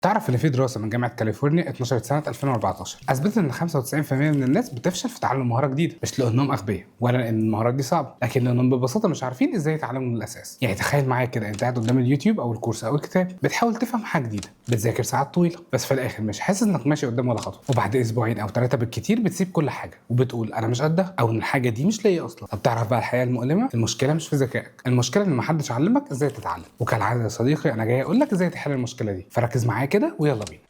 تعرف ان في دراسه من جامعه كاليفورنيا اتنشرت سنه 2014 اثبتت ان 95% من الناس بتفشل في تعلم مهاره جديده، مش لانهم اغبياء ولا لان المهارات دي صعبه، لكن لانهم ببساطه مش عارفين ازاي يتعلموا من الاساس. يعني تخيل معايا كده، انت قاعد قدام اليوتيوب او الكورس او الكتاب بتحاول تفهم حاجه جديده، بتذاكر ساعات طويله، بس في الاخر مش حاسس انك ماشي قدام ولا خطوه، وبعد اسبوعين او 3 بالكتير بتسيب كل حاجه وبتقول انا مش قدها او ان الحاجه دي مش ليا اصلا. طب تعرف بقى الحقيقه المؤلمه؟ المشكله مش في ذكائك، المشكله ان محدش علمك ازاي تتعلم. وكالعاده يا صديقي انا جاي اقول لك ازاي تحل المشكله دي، فركز معايا كده ويلا بينا.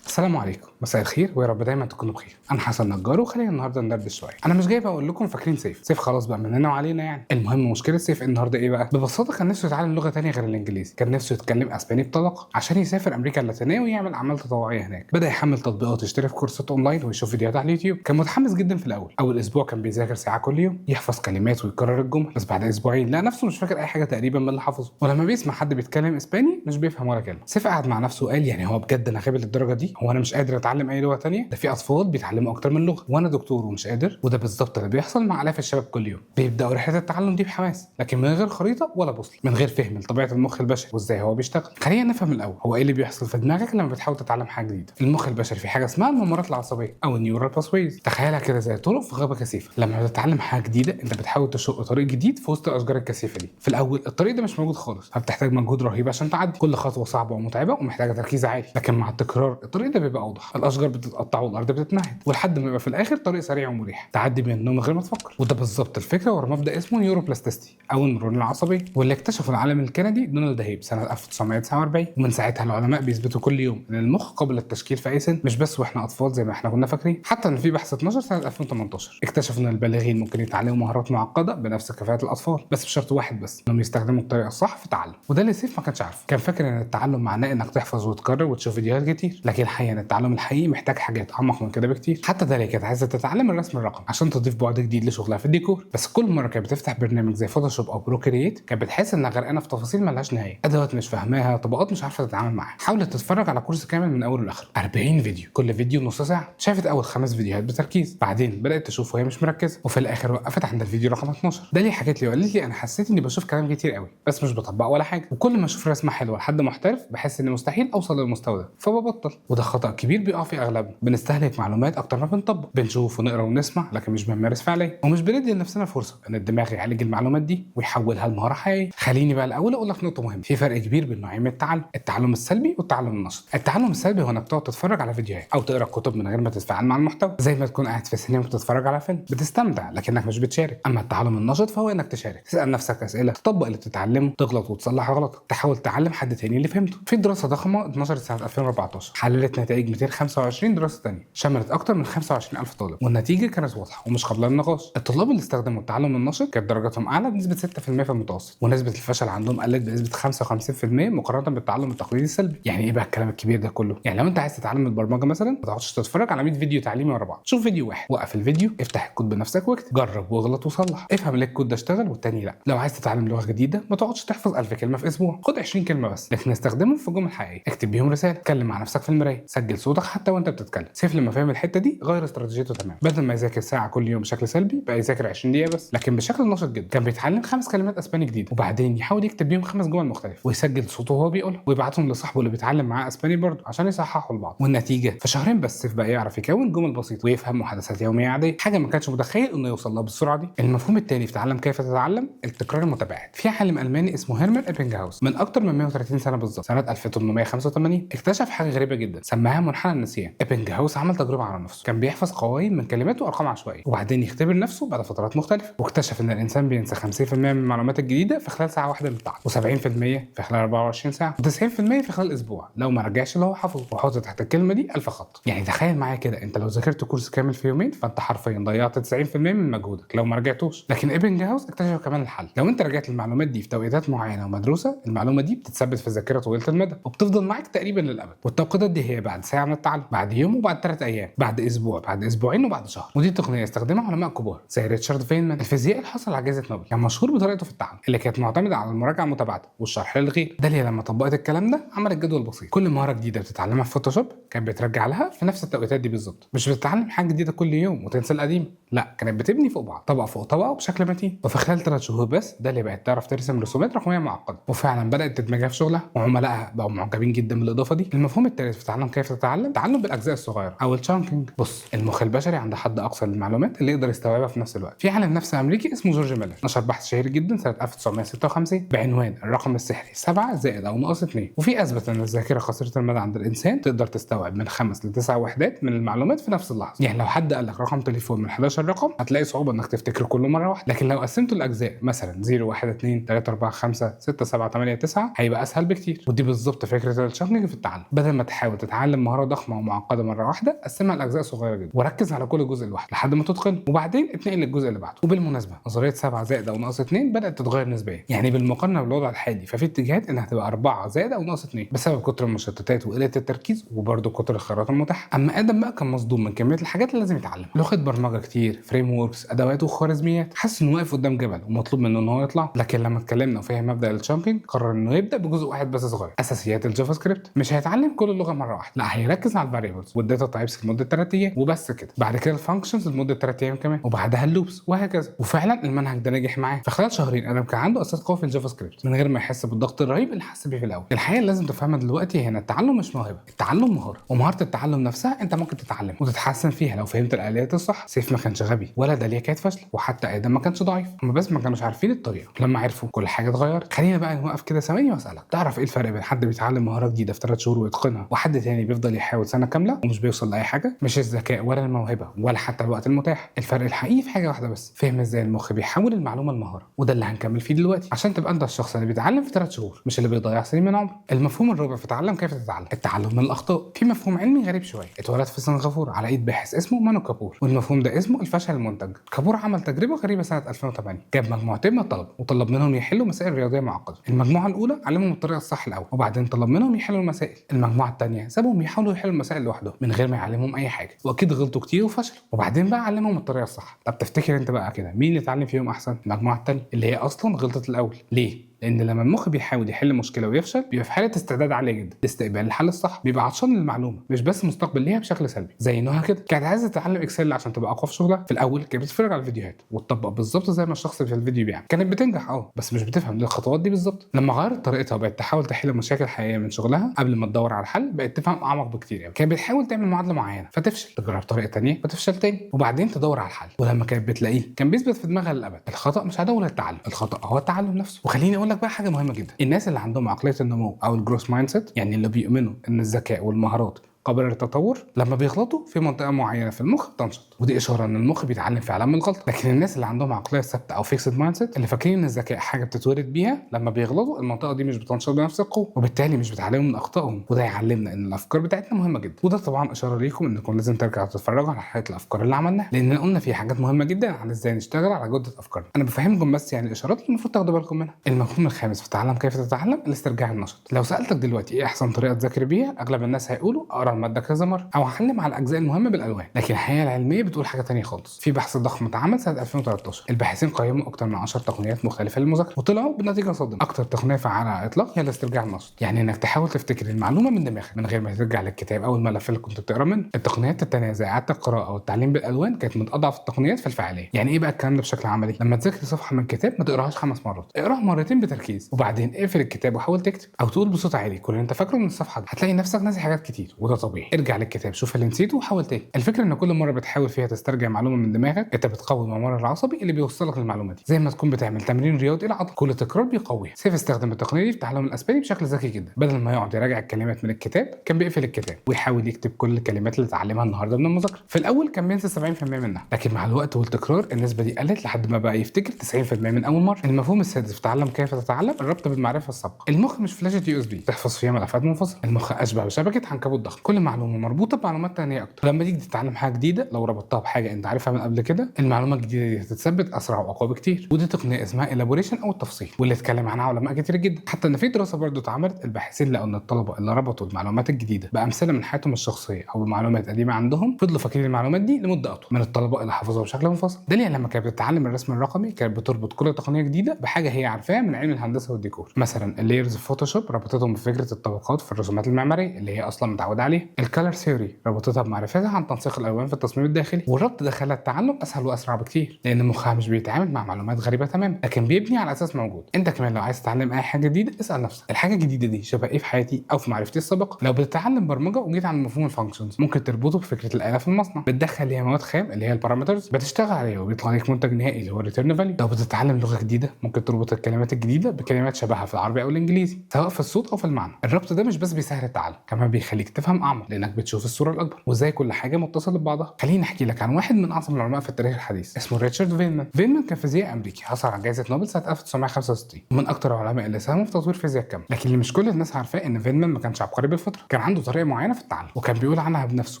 السلام عليكم، مساء الخير ويا رب دايما تكونوا بخير. انا حسن نجار وخلينا النهارده ندردش شويه. انا مش جاي اقول لكم فاكرين سيف خلاص بقى مننا وعلينا يعني. المهم مشكله سيف النهارده ايه بقى؟ ببساطه كان نفسه يتعلم لغه ثانيه غير الانجليزي، كان نفسه يتكلم اسباني بطلاقه عشان يسافر امريكا اللاتينيه ويعمل اعمال تطوعيه هناك. بدا يحمل تطبيقات ويشترك في كورسات اونلاين ويشوف فيديوهات على اليوتيوب. كان متحمس جدا في الاول، اول اسبوع كان بيذاكر ساعه كل يوم يحفظ كلمات ويكرر الجمل، بس بعد اسبوعين لقى نفسه مش فاكر اي حاجه تقريبا من اللي حفظه، ولما بيسمع حد بيتكلم اسباني مش بيفهم ولا كلمه. سيف قعد مع نفسه وقال يعني هو بجد انا غبي للدرجه دي؟ هو انا مش قادر اتعلم اي لغه ثانيه؟ ده في اطفال بيتعلموا اكتر من لغه وانا دكتور ومش قادر. وده بالظبط اللي بيحصل مع الاف الشباب كل يوم، بيبداوا رحله التعلم دي بحماس لكن من غير خريطه ولا بوصله، من غير فهم لطبيعه المخ البشري وازاي هو بيشتغل. خلينا نفهم الاول هو ايه اللي بيحصل في دماغك لما بتحاول تتعلم حاجه جديده. المخ البشري في حاجه اسمها الممرات العصبيه او النيورال باسويز، تخيلها كده زي طرق في غابه كثيفه. لما بتتعلم حاجه جديده انت بتحاول تشق طريق جديد في وسط الاشجار الكثيفه دي. في الاول الطريق ده مش موجود خالص، فبتحتاج مجهود رهيب عشان تعدي، كل خطوه صعبه ومتعبه ومحتاجه تركيز عالي، لكن مع التكرار الطريق ده بيبقى اوضح، الاشجار بتتقطع والارض بتتمهد ولحد ما يبقى في الاخر طريق سريع ومريح تعدي منه من غير ما تفكر. وده بالظبط الفكره ورا مبدا اسمه نيوروبلاستيستي او المرونه العصبيه، واللي اكتشفه العالم الكندي دونالد هيب سنه 1949. ومن ساعتها العلماء بيثبتوا كل يوم ان المخ قابل للتشكيل في اي سن، مش بس واحنا اطفال زي ما احنا كنا فاكرين. حتى ان في بحث اتنشر سنه 2018 اكتشف ان البالغين ممكن يتعلموا مهارات معقده بنفس كفاءه الاطفال، بس بشرط واحد بس، انهم يستخدموا الطريقه الصح في التعلم. وده اللي سيف ما كانش عارفه، كان فاكر ان التعلم معناه انك تحفظ وتكرر وتشوف فيديوهات كتير، لكن الحقيقه ان التعلم الحقيقي محتاج حاجات اعمق من كده بكتير. حتى ده كانت عايزه تتعلم الرسم الرقمي عشان تضيف بعد جديد لشغلها في الديكور، بس كل مره كانت بتفتح برنامج زي فوتوشوب او بروكرييت كانت بتحس انها غرقانه في تفاصيل ملهاش نهايه، ادوات مش فاهماها، طبقات مش عارفه تتعامل معاها. حاولت تتفرج على كورس كامل من اوله لاخره 40 فيديو، كل فيديو نص ساعه، شافت اول 5 فيديوهات بتركيز، بعدين بدات تشوف وهي مش مركزه، وفي الاخر وقفت عند الفيديو رقم 12. ده اللي حكت لي وقالت لي انا حسيت اني بشوف كلام كتير قوي بس مش بطبق ولا حاجه، وكل ما اشوف رسمه حلوه لحد محترف بحس اني مستحيل اوصل للمستوى ده فببطل. وده خطا كبير بيقع فيه اغلبنا، بنستهلك معلومات اكتر ما بنطبق، بنشوف ونقرا ونسمع لكن مش بنمارس فعليا، ومش بندي لنفسنا فرصه ان الدماغ يعالج المعلومات دي ويحولها لمهاره حقيقيه. خليني بقى الاول اقول لك نقطه مهمه، في فرق كبير بين نوعين من التعلم السلبي والتعلم النشط. التعلم السلبي هو انك تقعد تتفرج على فيديوهات او تقرا كتب من غير ما تتفاعل مع المحتوى، زي ما تكون قاعد في سينما بتتفرج على فيلم، بتستمتع لكنك مش بتشارك. اما التعلم النشط فهو انك تشارك، تسال نفسك اسئله، تطبق اللي بتتعلمه، تغلط وتصلح غلطك، تحاول تعلم حد تاني اللي فهمته. في دراسه ضخمه اتنشرت سنه 2014 حللت نتائج 225 دراسه ثانيه شملت اكتر من 25000 طالب، والنتيجه كانت واضحه ومش قابله للنقاش. الطلاب اللي استخدموا التعلم النشط كانت درجاتهم اعلى بنسبه 6% في المتوسط، ونسبه الفشل عندهم قلت بنسبه 55% مقارنه بالتعلم التقليدي السلبي. يعني ايه بقى الكلام الكبير ده كله؟ يعني لو انت عايز تتعلم البرمجه مثلا ما تقعدش تتفرج على 100 فيديو تعليمي ورا بعض، شوف فيديو واحد، وقف الفيديو، افتح الكود بنفسك واكتب، جرب واغلط وصلح، افهم ليه الكود ده اشتغل والتاني لا. لو عايز تتعلم لغه جديده ما تقعدش تحفظ 1000 كلمه في اسبوع، خد 20 كلمه بس لكن استخدمهم في جمل حقيقيه، اكتب بيهم رساله، اتكلم مع نفسك في المرايه، سجل صوتك حتى وانت بتتكلم. سيف لما فهم الحته دي غير استراتيجيته تماما، بدل ما يذاكر ساعه كل يوم بشكل سلبي بقى يذاكر 20 دقيقه بس لكن بشكل نشط جدا. كان بيتعلم 5 كلمات اسباني جديده وبعدين يحاول يكتب بيهم 5 جمل مختلفه ويسجل صوته وهو بيقولها ويبعتهم لصاحبه اللي بيتعلم معاه اسباني برضه عشان يصححوا لبعض. والنتيجه في شهرين بس سيف بقى يعرف يكون جمل بسيطه ويفهم محادثات يوميه عاديه، حاجه ما كانش متخيل انه يوصل لها بالسرعه دي. المفهوم الثاني في تعلم كيف تتعلم التكرار المتباعد. في عالم الماني اسمه هيرمان ابنجهاوس من اكتر من 130 سنه بالظبط سنه 1885 اكتشف حاجه غريبه جدا سماها منحنى النسيان. ابنجهاوس عمل تجربه على نفسه، كان بيحفظ قوائم من كلمات وارقام عشوائيه وبعدين يختبر نفسه بعد فترات مختلفه، واكتشف ان الانسان بينسى 50% من المعلومات الجديده في خلال ساعه واحده من التعلم، و70% في خلال 24 ساعه، و90% في خلال اسبوع لو ما رجعش اللي هو حفظه. وحط تحت الكلمه دي 1000 خط. يعني تخيل معايا كده، انت لو ذاكرت كورس كامل في يومين فانت حرفيا ضيعت 90% من مجهودك لو ما رجعتوش. لكن ابنجهاوس اكتشف كمان الحل، لو انت رجعت المعلومات دي في توقيتات معينه ومدروسه المعلومه دي بتتثبت في ذاكره طويله المدى وبتفضل معاك تقريبا للابد، والتوقيتات دي هي بعد ساعه من التعلم، تتعلم بعد يوم وبعد 3 ايام، بعد اسبوع، بعد اسبوعين، وبعد شهر. ودي تقنيه استخدمها علماء كبار زي ريتشارد فينمان الفيزيائي اللي حصل على جائزه نوبل، كان مشهور بطريقته في التعلم اللي كانت معتمده على المراجعه المتباعده والشرح للغير. داليا لما طبقت الكلام ده عملت جدول بسيط، كل مهاره جديده بتتعلمها في فوتوشوب كانت بترجع لها في نفس التوقيتات دي بالظبط. مش بتتعلم حاجه جديده كل يوم وتنسى القديم، لا، كانت بتبني فوق بعض، طبقه فوق طبقه، وبشكل متين. وفي خلال 3 شهور بس داليا بقت تعرف ترسم رسومات رقميه معقده، وفعلا بدات تدمجها في شغلها، وعملائها بقوا معجبين جدا بالاضافه دي. المفهوم الثالث في تعلم كيف تتعلم، تعلم بالاجزاء الصغيره او الشانكينج. بص، المخ البشري عنده حد اقصى للمعلومات اللي يقدر يستوعبها في نفس الوقت. في عالم نفس امريكي اسمه جورج ميلر نشر بحث شهير جدا سنه 1956 بعنوان الرقم السحري 7 زائد او ناقص 2، وفي اثبت ان الذاكره قصيره المدى عند الانسان تقدر تستوعب من 5 ل 9 وحدات من المعلومات في نفس اللحظه. يعني لو حد قال لك رقم تليفون من 11 رقم هتلاقي صعوبه انك تفتكره كله مره واحده، لكن لو قسمته لاجزاء مثلا 0 1 2 3 4 5 6 7 8 9 هيبقى اسهل بكتير. ودي بالظبط فكره الشانكينج في التعلم، بدل ما تحاول تتعلم مهاره ضخمه ومعقده مره واحده، قسمها لاجزاء صغيره جدا وركز على كل جزء لوحده لحد ما تتقن، وبعدين اتنقل للجزء اللي بعده. وبالمناسبه نظريه 7 زائد او ناقص 2 بدات تتغير نسبيا، يعني بالمقارنه بالوضع الحالي ففي اتجاهات انها تبقى 4 زائد او ناقص 2 بسبب كتر المشتتات وقله التركيز وبرده كتر الخيارات المتاحه. اما ادم بقى كان مصدوم من كميه الحاجات اللي لازم يتعلمها، لغه برمجه كتير، فريم وركس، ادوات وخوارزميات، حس انه واقف قدام جبل ومطلوب منه ان هو يطلع. لكن لما اتكلمنا وفهم مبدا الشانكينج قرر انه يبدا بجزء واحد بس صغير، اساسيات الجافا سكريبت. مش هيتعلم كل اللغه مره واحده، لا، هيركز على الفاريبلز والداتا تايبس لمده 3 ايام وبس كده، بعد كده الفانكشنز لمده 3 ايام كمان، وبعدها اللوبس، وهكذا. وفعلا المنهج ده نجح معاه. في خلال شهرين ادم كان عنده اساس قوي في الجافا سكريبت من غير ما يحس بالضغط الرهيب اللي حس بيه في الاول. الحقيقه اللي لازم تفهمها دلوقتي هنا التعلم مش موهبه، التعلم مهاره، ومهاره التعلم نفسها انت ممكن تتعلم وتتحسن فيها لو فهمت الاليات الصح. سيف ما كانش غبي ولا داليا كانت فاشله، وحتى ادم ما كانش ضعيف، هم بس ما كانوش عارفين الطريقه. لما عرفوا كل حاجه اتغيرت. خلينا بقى نوقف كده ثواني واسالك، تعرف ايه الفرق بين حد بيتعلم مهاره جديده في 3 شهور ويتقنها وحد تاني بيفضل يحاول سنه كامله ومش بيوصل لاي حاجه؟ مش الذكاء ولا الموهبه ولا حتى الوقت المتاح، الفرق الحقيقي في حاجه واحده بس، فهم ازاي المخ بيحول المعلومه لمهاره. وده اللي هنكمل فيه دلوقتي عشان تبقى انت الشخص اللي بيتعلم في 3 شهور مش اللي بيضيع سنين من عمره. المفهوم الرابع في تعلم كيف تتعلم، التعلم من الاخطاء. في مفهوم علمي غريب شويه اتولد في سنغافوره على ايد باحث اسمه مانو كابور، والمفهوم ده اسمه الفشل المنتج. كابور عمل تجربه غريبه سنه 2008، جاب مجموعتين من الطلبه وطلب منهم يحلوا مسائل رياضيه معقده. المجموعه الاولى علمهم الطريقه الصح الاول، وبعدين طلب منهم يحلوا المسائل. المجموعه الثانيه سابهم يحاولوا يحلوا المسائل لوحدهم من غير ما يعلمهم اي حاجه، واكيد غلطوا كتير وفشلوا. وبعدين بقى علمهم الطريقه الصح. طب تفتكر انت بقى كده مين اللي اتعلم فيهم احسن؟ المجموعه الثانيه اللي هي اصلا غلطت الاول. ليه؟ لان لما المخ بيحاول يحل مشكله ويفشل بيبقى في حاله استعداد عاليه جدا لاستقبال الحل الصح، بيبقى عطشان للمعلومه مش بس مستقبل ليها بشكل سلبي. زي نهى كده كانت عايزه تتعلم اكسل عشان تبقى اقوى في شغلها. في الاول كانت بتتفرج على الفيديوهات وتطبق بالظبط زي ما الشخص اللي في الفيديو بيعمل، كانت بتنجح بس مش بتفهم الخطوات دي بالظبط. لما غيرت طريقتها وبقت تحاول تحل مشاكل حقيقيه من شغلها قبل ما تدور على الحل، بقت تفهم اعمق بكتير قوي. كانت بتحاول تعمل معادله معينه فتفشل، تجرب طريقه ثانيه فتفشل تاني، وبعدين تدور على الحل. ولما كانت بتلاقيه كان بيثبت في دماغها للابد الخطا مش عدو للتعلم، الخطا هو التعلم نفسه. وخليني اقول لك بقى حاجه مهمه جدا، الناس اللي عندهم عقليه النمو او الجروث مايند سيت، يعني اللي بيؤمنوا ان الذكاء والمهارات قابل للتطور، لما بيغلطوا في منطقه معينه في المخ بتنشط، ودي اشاره ان المخ بيتعلم فعلا من الغلطه. لكن الناس اللي عندهم عقليه ثابته او فيكسد مايند سيت، اللي فاكرين ان الذكاء حاجه بتتولد بيها، لما بيغلطوا المنطقه دي مش بتنشط بنفس القوه، وبالتالي مش بتعلمهم من اخطائهم. وده يعلمنا ان الافكار بتاعتنا مهمه جدا. وده طبعا اشاره ليكم انكم لازم ترجعوا تتفرجوا على حلقه الافكار اللي عملناها، لان قلنا في حاجات مهمه جدا عن ازاي نشتغل على جوده افكارنا. انا بفهمكم بس يعني الاشارات اللي المفروض تاخدوا بالكم منها. المفهوم الخامس في تعلم كيف تتعلم، الاسترجاع النشط. لو سالتك دلوقتي ايه احسن طريقه تذاكر بيها، اغلب الناس هيقولوا اقرا الماده كذا مره او اعلم على الاجزاء المهمه بالالوان. لكن الحقيقه العلميه بتقول حاجه ثانيه خالص. في بحث ضخم اتعمل سنه 2013، الباحثين قيموا اكثر من 10 تقنيات مختلفه للمذاكره وطلعوا بنتيجه صادمه. اكثر تقنيه فعاله على الاطلاق هي الاسترجاع النشط، يعني انك تحاول تفتكر المعلومه من دماغك من غير ما ترجع للكتاب او الملف اللي كنت بتقرا منه. التقنيات الثانيه زي اعاده القراءه والتعليم بالالوان كانت من اضعف التقنيات في الفعاليه. يعني ايه بقى الكلام ده بشكل عملي؟ لما تذاكر صفحه من كتاب ما تقراهاش 5 مرات، اقراها مرتين بتركيز، وبعدين اقفل الكتاب وحاول تكتب او تقول بصوت عالي كل اللي انت فاكره من الصفحه دي. هتلاقي نفسك ناسي حاجات كتير وده طبيعي. ارجع للكتاب، شوف اللي نسيته وحاول تاني. الفكره ان كل مره بتحاول فيها تسترجع معلومه من دماغك انت بتقوي الممر العصبي اللي بيوصلك للمعلومه دي، زي ما تكون بتعمل تمرين رياضي للعضله، كل تكرار بيقويها. سيف استخدم التقنيه دي في تعلم الاسباني بشكل ذكي جدا. بدل ما يقعد يراجع الكلمات من الكتاب كان بيقفل الكتاب ويحاول يكتب كل الكلمات اللي اتعلمها النهارده من المذاكره. في الاول كان بينسى 70% منها، لكن مع الوقت والتكرار النسبه دي قلت لحد ما بقى يفتكر 90% من اول مره. المفهوم السادس في تعلم كيف تتعلم، الربط بالمعرفه السابقه. المخ مش فلاشه USB تحفظ فيها ملفات منفصله، المخ اشبه بشبكه عنكبوت ضخم، كل كل معلومه مربوطه بمعلومات تانية اكتر. لما تيجي تتعلم حاجه جديده لو ربطتها بحاجه انت عارفها من قبل كده، المعلومه الجديده دي هتتثبت اسرع واقوى بكتير. ودي تقنيه اسمها الابوريشن او التفصيل، واللي اتكلم عنها علماء كتير جدا. حتى ان في دراسه برضو اتعملت الباحثين لقوا ان الطلبه اللي ربطوا المعلومات الجديده بامثله من حياتهم الشخصيه او بمعلومات قديمه عندهم فضلوا فاكرين المعلومات دي لمده اطول من الطلبه اللي حفظوها بشكل منفصل. داليا لما كانت بتتعلم الرسم الرقمي كانت بتربط كل تقنيه جديده بحاجه هي عارفاها من علم الهندسه والديكور. مثلا اللايرز في فوتوشوب ربطتهم بفكره الطبقات في الرسومات المعماريه اللي هي اصلا متعوده عليها. الكالر ثيوري ربطتها بمعرفتها عن تنسيق الالوان في التصميم الداخلي. والربط ده خلى التعلم اسهل واسرع بكتير لان مخها مش بيتعامل مع معلومات غريبه تماما لكن بيبني على اساس موجود. انت كمان لو عايز تتعلم اي حاجه جديده اسال نفسك الحاجه الجديده دي شبه ايه في حياتي او في معرفتي السابقه. لو بتتعلم برمجه وجيت عند مفهوم الفانكشنز ممكن تربطه بفكره الاله في المصنع، بتدخل ليها مواد خام اللي هي البارامترز بتشتغل عليها وبيطلع لك منتج نهائي اللي هو الريتيرن فاليو. لو بتتعلم لغه جديده ممكن تربط الكلمات الجديده بكلمات شبهها في العربي او الانجليزي سواء في الصوت او في المعنى. الربط ده مش بس بيسهل التعلم كمان بيخليك تفهم اعمق لانك بتشوف الصوره الاكبر وازاي كل حاجه متصله ببعضها. خليني احكي لك عن واحد من اعظم العلماء في التاريخ الحديث اسمه ريتشارد فينمان. فينمان كان فيزيائي امريكي حصل على جائزه نوبل سنه 1965 ومن اكثر العلماء اللي ساهموا في تطوير فيزياء الكم. لكن اللي مش كل الناس عارفاه ان فينمان ما كانش عبقري بالفطره، كان عنده طريقه معينه في التعلم وكان بيقول عنها بنفسه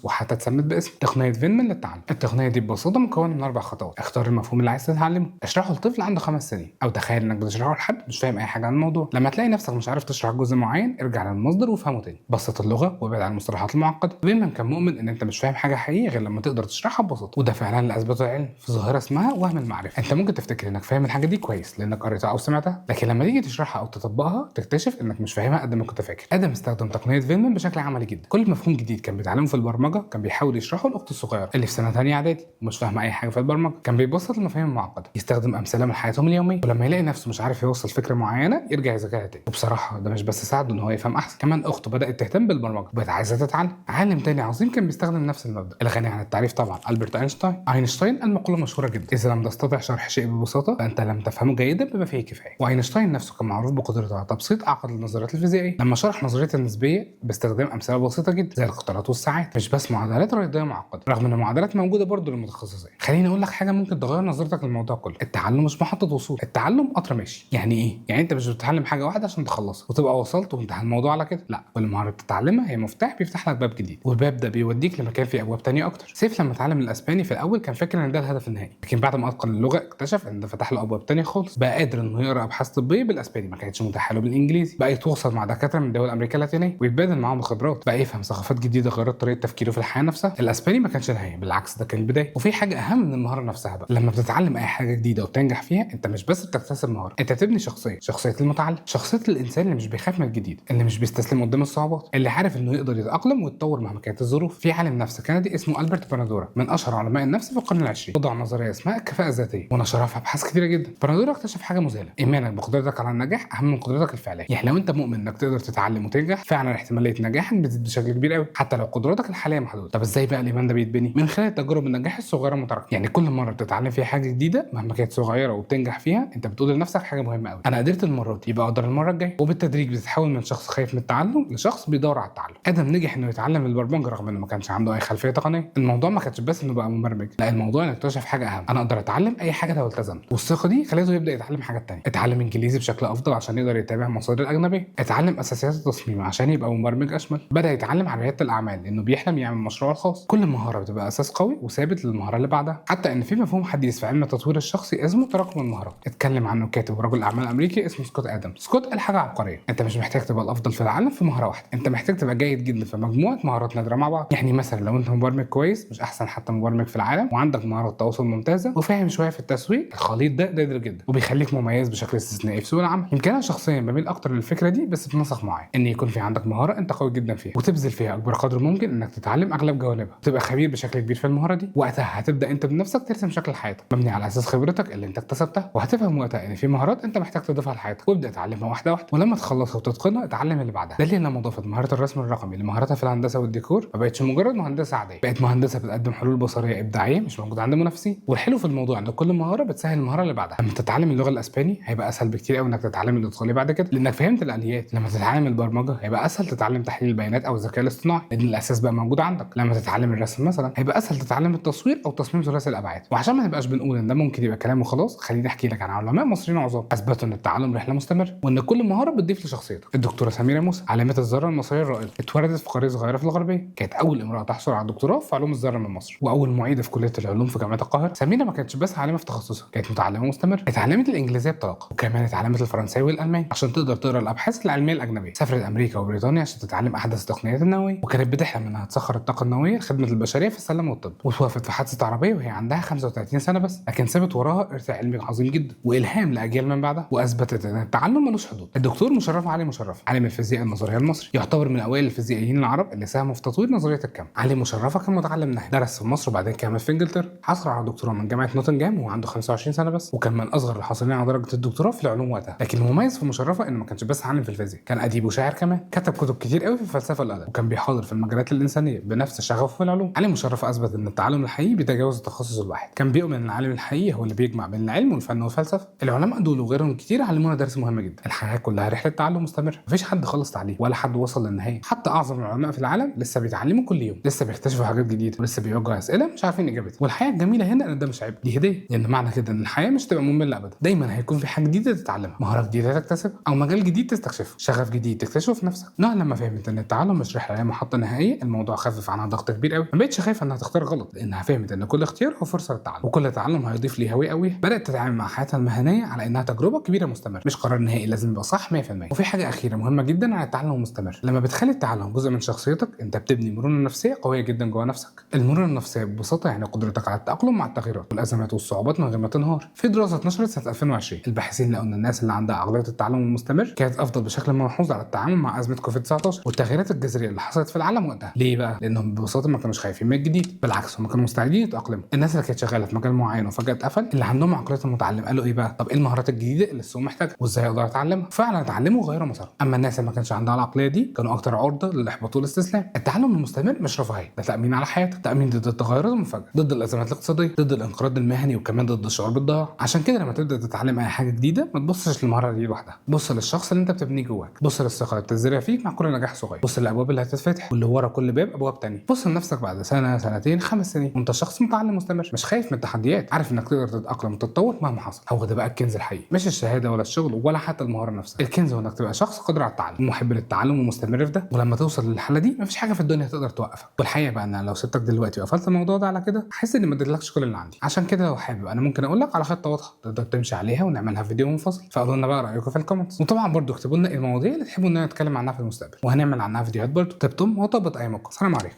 وحتى اتسمت باسم تقنيه فينمان للتعلم. التقنيه دي ببساطه مكونه من 4 خطوات. اختار المفهوم اللي عايز تتعلمه، اشرحه لطفل عنده 5 سنين او تخيل انك بتشرحه لحد مش فاهم اي حاجه عن الموضوع. لما تلاقي نفسك مش عارف تشرح جزء معين ارجع للمصدر وافهمه تاني. بسط اللغه وابعد عن المصطلحات المعقده. فينمان كان مؤمن ان انت مش فاهم حاجه حقيقيه غير لما تقدر تشرحها ببساطه، وده فعلا اللي اثبته العلم في ظاهره اسمها وهم المعرفه. انت ممكن تفتكر انك فاهم الحاجه دي كويس لانك قريتها او سمعتها، لكن لما تيجي تشرحها او تطبقها تكتشف انك مش فاهمها قد ما كنت فاكر. ادم استخدم تقنيه فينمان بشكل عملي جدا. كل مفهوم جديد كان بيتعلمه في البرمجه كان بيحاول يشرحه لاخته الصغيره اللي في سنه ثانيه اعدادي ومش فاهمه اي حاجه في البرمجه. كان بيبسط المفاهيم المعقده، يستخدم امثله من حياتهم اليوميه، ولما يلاقي نفسه مش عارف يوصل فكره معينه يرجع يذاكرها تاني. وبصراحه ده مش بس ساعده ان هو يفهم احسن، كمان اخته بدات تهتم بالبرمجه وبقت عايزه تتعلم. عالم تاني عظيم كان بيستخدم نفس المبدا الغني عن التعريف طبعا البرت اينشتاين. اينشتاين قال مقوله مشهوره جدا: اذا لم تستطع شرح شيء ببساطه فانت لم تفهمه جيدا بما فيه كفايه. واينشتاين نفسه كان معروف بقدرته على تبسيط اعقد النظريات الفيزيائيه لما شرح نظريه النسبيه باستخدام امثله بسيطه جدا زي القطارات والساعات، مش بس معادلات رياضيه معقده رغم ان المعادلات موجوده برضه للمتخصصين. خليني اقول لك حاجه ممكن تغير نظرتك للموضوع كله: التعلم مش محطه وصول، التعلم قطر ماشي. يعني ايه؟ يعني انت مش بتتعلم حاجه واحده عشان تخلصها وتبقى وصلت وانتهى الموضوع على كده، لا، كل مهاره بتتعلمها هي مفتاح بيفتح لك باب جديد والباب ده بيوديك لمكان فيه ابواب تانية اكتر. سيف لما اتعلم الاسباني في الاول كان فاكر ان ده الهدف النهائي، لكن بعد ما اتقن اللغه اكتشف ان ده فتح له ابواب تانية خالص. بقى قادر انه يقرا ابحاث طبيه بالاسباني ما كانتش متاحه له بالانجليزي، بقى يتواصل مع دكاتره من دول امريكا اللاتينيه ويتبادل معاهم الخبرات، بقى يفهم ثقافات جديده غيرت طريقه تفكيره في الحياه نفسها. الاسباني ما كانش نهايه، بالعكس ده كان البدايه. وفي حاجه اهم من المهاره نفسها بقى: لما بتتعلم اي حاجه جديده وتنجح فيها انت مش بس بتكتسب مهاره، انت بتبني شخصيه المتعلم، شخصيه الانسان اللي مش بيخاف من الجديد، اللي مش بيستسلم قدام الصعوبات، اللي عارف انه يقدر يتاقلم ويتطور مهما كانت الظروف. في عالم نفس كندي اسمه البرت بانادورا من اشهر علماء النفس في القرن العشرين، وضع نظريه اسمها الكفاءه الذاتيه ونشرها في ابحاث كتيره جدا. بانادورا اكتشف حاجه مذهله: ايمانك بقدرتك على النجاح اهم من قدرتك الفعليه. يعني لو انت مؤمن انك تقدر تتعلم وتنجح فعلا احتماليه نجاحك بتزيد بشكل كبير قوي حتى لو قدراتك الحاليه محدوده. طب ازاي بقى الايمان ده بيتبني؟ من خلال تجارب النجاح الصغيره المتراكمه. يعني كل مره بتتعلم فيها حاجه جديده مهما كانت صغيره وبتنجح فيها انت بتقول لنفسك حاجه مهمه قوي: انا قدرت المره دي يبقى اقدر المره الجايه. وبالتدريج بتتحول من شخص خايف من التعلم لشخص بيدور على التعلم. ادم نجح انه يتعلم البرمجه رغم انه ما كانش عنده اي خلفيه تقنيه. الموضوع ما كانش بس انه بقى مبرمج، لا، الموضوع انه اكتشف حاجه اهم: انا اقدر اتعلم اي حاجه لو التزمت. والثقه دي خلته يبدا يتعلم حاجات تانية. اتعلم انجليزي بشكل افضل عشان يقدر يتابع مصادر اجنبيه، اتعلم اساسيات التصميم عشان يبقى مبرمج اشمل، بدا يتعلم عن رياده الاعمال لانه بيحلم يعمل مشروعه الخاص. كل مهاره بتبقى اساس قوي وثابت للمهاره اللي بعدها. حتى ان في مفهوم حديث في علم التطوير الشخصي اسمه تراكم المهارات، اتكلم عنه كاتب ورجل اعمال امريكي اسمه سكوت ادم. سكوت قال حاجه عبقريه: انت مش محتاج تبقى الافضل في العالم في مهاره واحده، انت محتاج تبقى جيد جدا في مجموعه مهارات نادره مع بعض. يعني مثلا لو انت مبرمج كويس مش احسن حتى مبرمج في العالم وعندك مهارات تواصل ممتازه وفاهم شويه في التسويق، الخليط ده قادر جدا وبيخليك مميز بشكل استثنائي في سوق العمل. يمكن انا شخصيا بميل اكتر للفكره دي بس في نسق معين: ان يكون في عندك مهاره انت قوي جدا فيها وتبذل فيها اكبر قدر ممكن انك تتعلم اغلب جوانبها وتبقى خبير بشكل كبير في المهاره دي. وقتها هتبدا انت بنفسك ترسم شكل حياتك مبني على اساس خبرتك اللي انت اكتسبتها، وهتفهم وقتها ان في مهارات انت محتاج تضيفها لحياتك وابدا اتعلمها واحده واحده، ولما تخلصها وتتقنها اتعلم اللي بعدها. ده اللي لما ضافت مهاره الرسم الرقمي لمهارتها في الهندسه والديكور ما بقتش مجرد مهندسه عاديه، بقت مهندسه بتقدم حلول بصريه ابداعيه مش موجوده عند منافسين. والحلو في الموضوع ان كل مهاره بتسهل المهاره اللي بعدها. لما تتعلم اللغه الاسباني هيبقى اسهل بكتير قوي انك تتعلم الايطالي بعد كده لانك فهمت الاليات. لما تتعلم البرمجه هيبقى اسهل تتعلم تحليل البيانات او الذكاء الاصطناعي لان الاساس بقى موجود عندك. لما تتعلم الرسم مثلا هيبقى اسهل تتعلم التصوير او تصميم ثلاثي الابعاد. وعشان ما نبقاش بنقول ان ده ممكن يبقى كلام وخلاص، خليني احكي لك عن علماء مصريين عظام اثبتوا ان التعلم رحله مستمره وان كل مهاره بتضيف لشخصيتك. الدكتوره سميره موسى عالمه الذره المصريه الرائده اتولدت في قريه صغيره في الغربيه. كانت اول امراه تحصل على دكتوراه في علوم الذره من مصر، واول معيده في كليه العلوم في جامعه القاهره. سميره ما كانتش بس عالمه في تخصصها، كانت متعلمه مستمره. اتعلمت الانجليزيه بطلاقه، وكمان اتعلمت الفرنساوي والالماني عشان تقدر تقرا الابحاث العلميه الاجنبيه. سافرت امريكا وبريطانيا عشان تتعلم احدث التقنيات النوويه، وكانت بتحلم انها تسخر الطاقه النوويه لخدمه البشريه في السلام والطب. وتوفت في حادثه عربيه وهي عندها 35 سنه بس، لكن سابت وراها ارث علمي عظيم جدا والهام لاجيال من بعدها، واثبتت ان التعلم ملوش حدود. الدكتور مشرف علي مشرف، عالم الفيزياء النظريه المصري، يعتبر من اوائل الفيزيائيين العرب اللي ساهموا في تطوير نظريه الكم. علي مشرفه كان متعلم نهائي، درس في مصر وبعدين كمل في انجلترا. حصل على دكتوراه من جامعه نوتنجهام وهو عنده 25 سنه بس، وكان من اصغر الحاصلين على درجه الدكتوراه في العلوم وقتها. لكن المميز في مشرفه انه ما كانش بس عالم في الفيزياء، كان اديب وشاعر كمان. كتب كتب كتير قوي في الفلسفه والادب، وكان بيحاضر في المجالات الانسانيه بنفس شغفه في العلوم. علي مشرفه اثبت ان التعلم الحقيقي بيتجاوز التخصص الواحد. كان بيؤمن ان العالم الحقيقي هو اللي بيجمع بين العلم والفن والفلسفه. العلماء دول وغيرهم كتير علمونا درس مهم جدا: الحياه كلها رحله تعلم مستمر، مفيش حد خلص تعليم ولا حد وصل للنهايه. حتى اعظم العلماء في العالم لسه بيتعلموا كل يوم، لسه بيكتشفوا حاجات جديده، ولسه بيواجهوا اسئله مش عارفين اجابتها. والحياه الجميله هنا ان ده مش عيب، دي هديه. لان معنى كده ان الحياه مش تبقى ممله ابدا، دايما هيكون في حاجه جديده تتعلمها، مهاره جديده تكتسبها، او مجال جديد تستكشفه، شغف جديد تكتشفه في نفسك. نوع لما فهمت ان التعلم مش رحله، هي محطه نهائيه، الموضوع خفف عنها ضغط كبير قوي. ما بقتش خايفه انها تختار غلط، لانها فهمت ان كل اختيار هو فرصه للتعلم، وكل تعلم هيضيف ليها ويقويها. بدات تتعامل مع حياتها المهنيه على انها تجربه كبيره مستمره، مش قرار نهائي لازم يبقى صح 100%. وفي حاجه اخيره مهمه جدا عن التعلم المستمر: لما بتخلي التعلم جزء من شخصيتك، انت بتبني مرونه نفسيه قويه جدا جوه نفسك. المرونه النفسيه ببساطه يعني قدرتك على التاقلم مع التغييرات والازمات والصعوبات من غير ما تنهار. في دراسه اتنشرت سنه 2020، الباحثين لقوا ان الناس اللي عندها عقليه التعلم المستمر كانت افضل بشكل ملحوظ على التعامل مع ازمه كوفيد 19 والتغييرات الجذريه اللي حصلت في العالم وقتها. ليه بقى؟ لانهم ببساطه ما كانوش خايفين من الجديد، بالعكس هم كانوا مستعدين يتاقلموا. الناس اللي كانت شغاله في مجال معين وفجاه اتقفل، اللي عندهم عقليه المتعلم قالوا ايه بقى؟ طب ايه المهارات الجديده اللي السوق محتاجها وازاي اقدر اتعلمها؟ فعلا اتعلموا وغيروا مسارهم. اما الناس اللي ما كانش عندها العقليه دي كانوا اكتر عرضه للاحباط والاستسلام. التعلم المستمر مش رفاهيه، ده تامين على حياتك، تامين ضد التغيرات المفاجئه، ضد الازمات الاقتصاديه، ضد الانقراض المهني، وكمان ضد الشعور بالضياع. عشان كده لما تبدا تتعلم اي حاجه جديده ما تبصش للمهاره دي لوحدها، بص للشخص اللي انت بتبنيه جواك، بص للثقه اللي بتزرع فيك مع كل نجاح صغير، بص للابواب اللي هتتفتح واللي ورا كل باب ابواب تانية، بص لنفسك بعد سنه سنتين 5 سنين وانت شخص متعلم مستمر، مش خايف من التحديات، عارف انك تقدر تتاقلم وتتطور مهما حصل. هو ده بقى الكنز الحقيقي، مش الشهاده ولا الشغل ولا حتى المهاره نفسها. الكنز هو انك تبقى شخص قادر على التعلم ومحب للتعلم ومستمر في ده. ولما توصل للحاله دي مفيش حاجه في الدنيا تقدر توقفك. والحقيقه بقى ان أنا لو سبتك دلوقتي وقفلت الموضوع ده على كده احس اني ما اديتلكش كل اللي عندي. عشان كده لو حابب انا ممكن اقول لك على خطه واضحه تقدر تمشي عليها ونعملها فيديو منفصل. فقولوا لنا بقى رايكم في الكومنتس، وطبعا برضو اكتبوا لنا المواضيع اللي تحبوا ان انا اتكلم عنها في المستقبل، وهنعمل عنها فيديوهات برضو. طبتم وطبت ايامكم. سلام عليكم.